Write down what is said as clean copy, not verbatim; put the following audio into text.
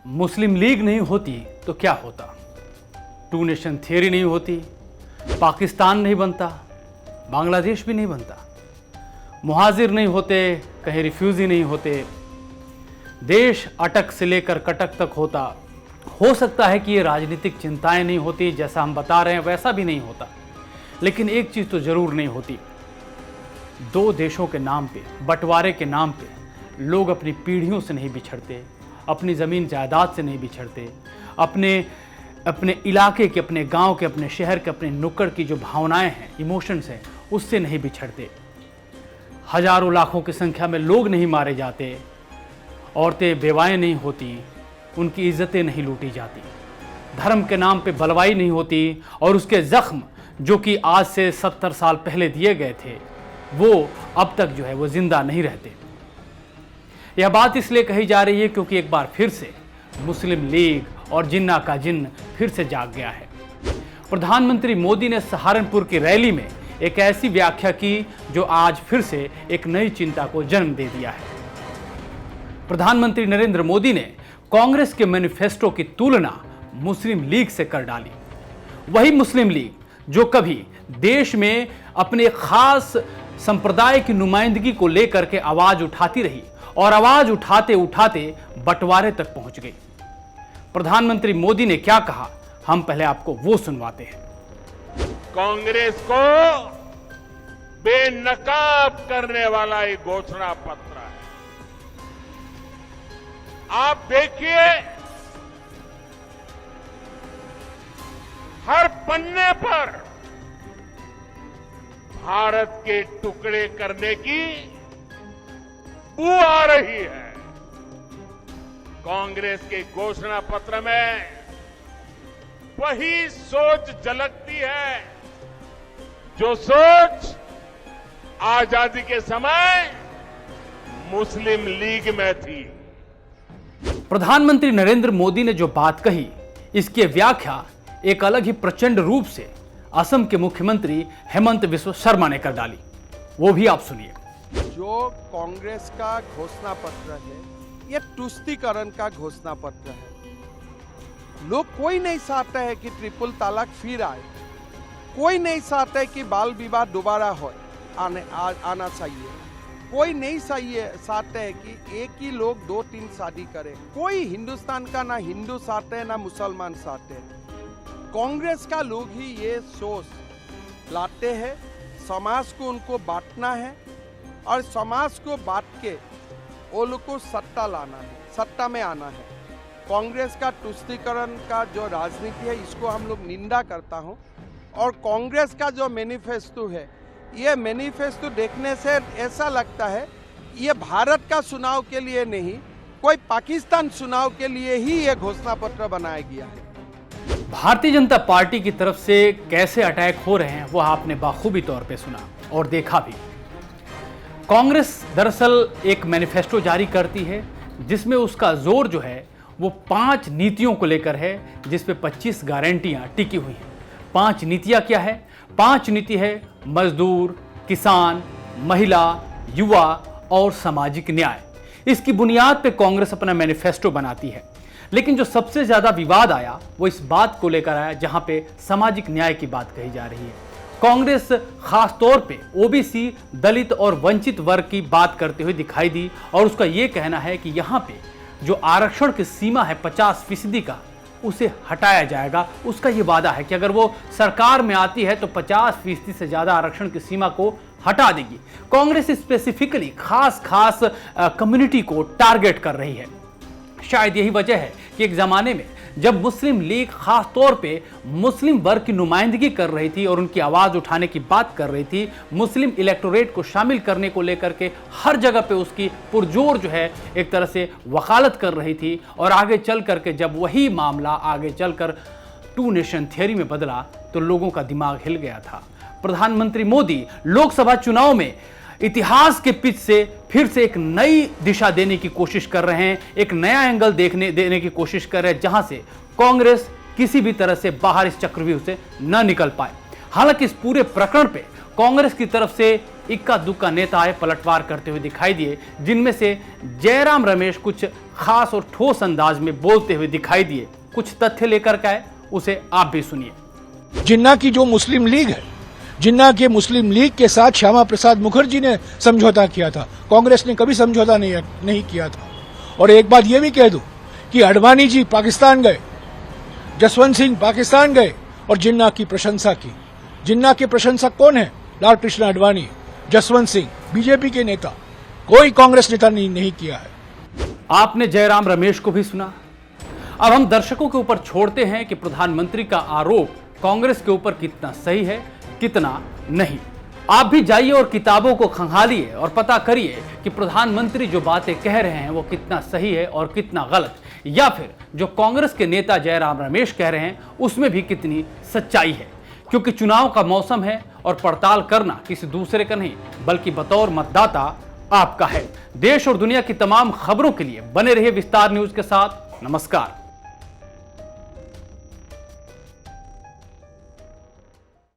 मुस्लिम league नहीं होती तो क्या होता? टू नेशन थियरी नहीं होती, पाकिस्तान नहीं बनता, बांग्लादेश भी नहीं बनता, मुहाजिर नहीं होते, कहीं रिफ्यूजी नहीं होते, देश अटक से लेकर कटक तक होता। हो सकता है कि ये राजनीतिक चिंताएं नहीं होती, जैसा हम बता रहे हैं वैसा भी नहीं होता, लेकिन एक चीज तो जरूर नहीं होती, दो देशों के नाम पे, बंटवारे के नाम पे लोग अपनी पीढ़ियों से नहीं बिछड़ते, अपनी ज़मीन जायदाद से नहीं बिछड़ते, अपने इलाके के, अपने गांव के, अपने शहर के, अपने नुक्कड़ की जो भावनाएं हैं, इमोशंस हैं, उससे नहीं बिछड़ते। हजारों लाखों की संख्या में लोग नहीं मारे जाते, औरतें बेवाएं नहीं होती, उनकी इज्जतें नहीं लूटी जाती, धर्म के नाम पे बलवाई नहीं होती, और उसके जख्म जो कि आज से 70 साल पहले दिए गए थे वो अब तक जो है वो जिंदा नहीं रहते। यह बात इसलिए कही जा रही है क्योंकि एक बार फिर से मुस्लिम लीग और जिन्ना का जिन्न फिर से जाग गया है। प्रधानमंत्री मोदी ने सहारनपुर की रैली में एक ऐसी व्याख्या की जो आज फिर से एक नई चिंता को जन्म दे दिया है। प्रधानमंत्री नरेंद्र मोदी ने कांग्रेस के मैनिफेस्टो की तुलना मुस्लिम लीग से कर डाली। वही मुस्लिम लीग जो कभी देश में अपने खास संप्रदाय की नुमाइंदगी को लेकर के आवाज उठाती रही और आवाज उठाते उठाते बंटवारे तक पहुंच गई। प्रधानमंत्री मोदी ने क्या कहा, हम पहले आपको वो सुनवाते हैं। कांग्रेस को बेनकाब करने वाला एक घोषणा पत्र है। आप देखिए, हर पन्ने पर भारत के टुकड़े करने की बू आ रही है। कांग्रेस के घोषणा पत्र में वही सोच झलकती है जो सोच आजादी के समय मुस्लिम लीग में थी। प्रधानमंत्री नरेंद्र मोदी ने जो बात कही, इसकी व्याख्या एक अलग ही प्रचंड रूप से असम के मुख्यमंत्री हेमंत बिस्वा शर्मा ने कर डाली। वो भी आप सुनिए। जो कांग्रेस का घोषणा पत्र है, यह तुष्टीकरण का घोषणा पत्र है। लोग कोई नहीं चाहते है कि ट्रिपल तलाक फिर आए, कोई नहीं चाहते है कि बाल विवाह दोबारा हो आना चाहिए, कोई नहीं चाहते है कि एक ही लोग 2-3 शादी करें। कोई हिंदुस्तान का ना हिंदू चाहते हैं ना मुसलमान चाहते हैं। कांग्रेस का लोग ही ये सोच लाते हैं, समाज को उनको बांटना है और समाज को बांट के वो लोग को सत्ता लाना है, सत्ता में आना है। कांग्रेस का तुष्टीकरण का जो राजनीति है, इसको हम लोग निंदा करता हूं। और कांग्रेस का जो मैनिफेस्टो है, ये मैनिफेस्टो देखने से ऐसा लगता है ये भारत का चुनाव के लिए नहीं, कोई पाकिस्तान चुनाव के लिए ही ये घोषणा पत्र बनाया गया है। भारतीय जनता पार्टी की तरफ से कैसे अटैक हो रहे हैं वो आपने बाखूबी तौर पे सुना और देखा भी। कांग्रेस दरअसल एक मैनिफेस्टो जारी करती है जिसमें उसका जोर जो है वो 5 नीतियों को लेकर है, जिस पे 25 गारंटियां टिकी हुई हैं। 5 नीतियां क्या है? 5 नीति है मजदूर, किसान, महिला, युवा और सामाजिक न्याय। इसकी बुनियाद पे कांग्रेस अपना मैनिफेस्टो बनाती है। लेकिन जो सबसे ज्यादा विवाद आया वो इस बात को लेकर आया जहां पे सामाजिक न्याय की बात कही जा रही है। कांग्रेस खास तौर पे ओबीसी, दलित और वंचित वर्ग की बात करते हुए दिखाई दी और उसका ये कहना है कि यहाँ पे जो आरक्षण की सीमा है 50% का, उसे हटाया जाएगा। उसका ये वादा है कि अगर वो सरकार में आती है तो 50% से ज्यादा आरक्षण की सीमा को हटा देगी। कांग्रेस स्पेसिफिकली खास कम्युनिटी को टारगेट कर रही है। शायद यही वजह है कि एक जमाने में जब मुस्लिम लीग खास तौर पे मुस्लिम वर्ग की नुमाइंदगी कर रही थी और उनकी आवाज उठाने की बात कर रही थी, मुस्लिम इलेक्टोरेट को शामिल करने को लेकर के हर जगह पे उसकी पुरजोर जो है एक तरह से वकालत कर रही थी, और आगे चल करके जब वही मामला आगे चलकर टू नेशन थियरी में बदला तो लोगों का दिमाग हिल गया था। प्रधानमंत्री मोदी लोकसभा चुनाव में इतिहास के पिच से फिर से एक नई दिशा देने की कोशिश कर रहे हैं, एक नया एंगल देने की कोशिश कर रहे हैं जहां से कांग्रेस किसी भी तरह से बाहर इस चक्रव्यूह से न निकल पाए। हालांकि इस पूरे प्रकरण पे कांग्रेस की तरफ से इक्का दुक्का नेता आए पलटवार करते हुए दिखाई दिए, जिनमें से जयराम रमेश कुछ खास और ठोस अंदाज में बोलते हुए दिखाई दिए। कुछ तथ्य लेकर के आए, उसे आप भी सुनिए। जिन्ना की जो मुस्लिम लीग है, जिन्ना के मुस्लिम लीग के साथ श्यामा प्रसाद मुखर्जी ने समझौता किया था, कांग्रेस ने कभी समझौता नहीं किया था। और एक बात यह भी कह दूं कि अडवाणी जी पाकिस्तान गए, जसवंत सिंह पाकिस्तान गए और जिन्ना की प्रशंसा की। जिन्ना के प्रशंसक कौन है? लाल कृष्ण आडवाणी, जसवंत सिंह, बीजेपी के नेता। कोई कांग्रेस नेता नहीं किया है। आपने जयराम रमेश को भी सुना। अब हम दर्शकों के ऊपर छोड़ते हैं कि प्रधानमंत्री का आरोप कांग्रेस के ऊपर कितना सही है, कितना नहीं। आप भी जाइए और किताबों को खंगालिए और पता करिए कि प्रधानमंत्री जो बातें कह रहे हैं वो कितना सही है और कितना गलत, या फिर जो कांग्रेस के नेता जयराम रमेश कह रहे हैं उसमें भी कितनी सच्चाई है। क्योंकि चुनाव का मौसम है और पड़ताल करना किसी दूसरे का नहीं बल्कि बतौर मतदाता आपका है। देश और दुनिया की तमाम खबरों के लिए बने रहिए विस्तार न्यूज के साथ। नमस्कार।